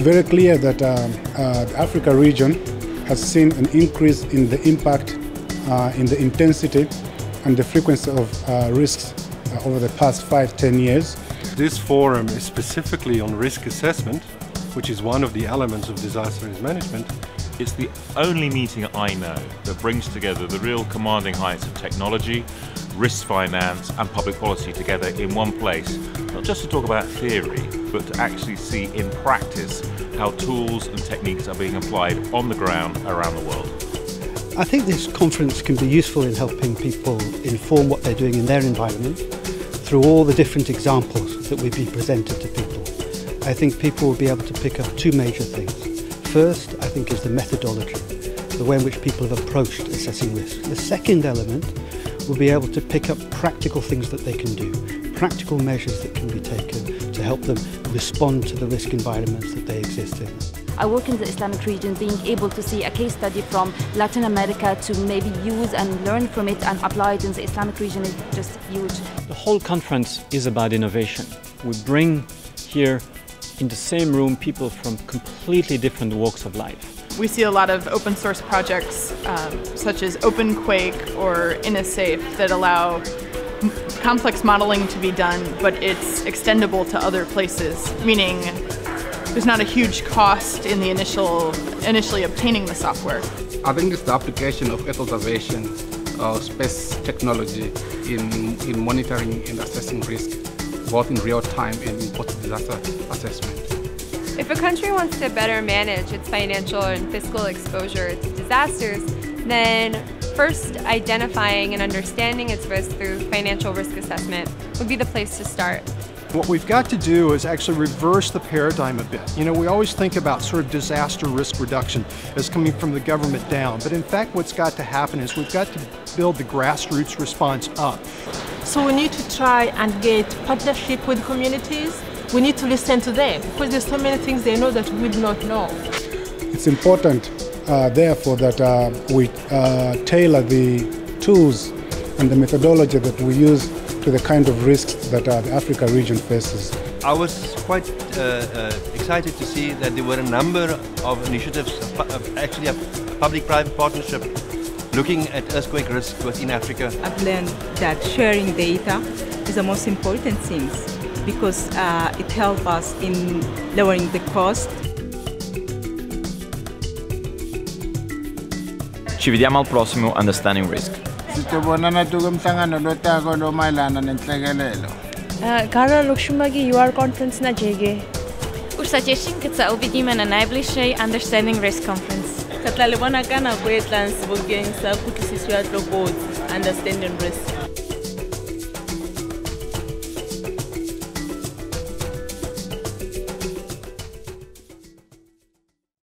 very clear that the Africa region has seen an increase in the impact, in the intensity and the frequency of risks over the past 5-10 years. This forum is specifically on risk assessment, which is one of the elements of disaster risk management. It's the only meeting I know that brings together the real commanding heights of technology, risk finance and public policy together in one place, not just to talk about theory, but to actually see in practice how tools and techniques are being applied on the ground around the world. I think this conference can be useful in helping people inform what they're doing in their environment through all the different examples that will be presented to people. I think people will be able to pick up two major things. First, I think, is the methodology, the way in which people have approached assessing risk. The second element will be able to pick up practical things that they can do, practical measures that can be taken to help them respond to the risk environments that they exist in. I work in the Islamic region, being able to see a case study from Latin America to maybe use and learn from it and apply it in the Islamic region is just huge. The whole conference is about innovation. We bring here in the same room people from completely different walks of life. We see a lot of open source projects such as OpenQuake or InnoSafe that allow complex modeling to be done, but it's extendable to other places, meaning there's not a huge cost in the initially obtaining the software. I think it's the application of Earth observation, space technology in monitoring and assessing risk, both in real time and in post-disaster assessment. If a country wants to better manage its financial and fiscal exposure to disasters, then first identifying and understanding its risk through financial risk assessment would be the place to start. What we've got to do is actually reverse the paradigm a bit. You know, we always think about sort of disaster risk reduction as coming from the government down, but in fact what's got to happen is we've got to build the grassroots response up. So we need to try and get partnership with communities. We need to listen to them because there's so many things they know that we do not know. It's important, therefore, that we tailor the tools and the methodology that we use to the kind of risks that the Africa region faces. I was quite excited to see that there were a number of initiatives, actually a public-private partnership, looking at earthquake risk within Africa. I've learned that sharing data is the most important thing because it helps us in lowering the cost. Ci vediamo al prossimo Understanding Risk. Gara Luxemburgi UR conference na jege. Suggestion kitsa ubidima na najbliższej Understanding Risk Conference. Katlalibona kana kwetlans bugeng sa kutisiswa to board Understanding Risk.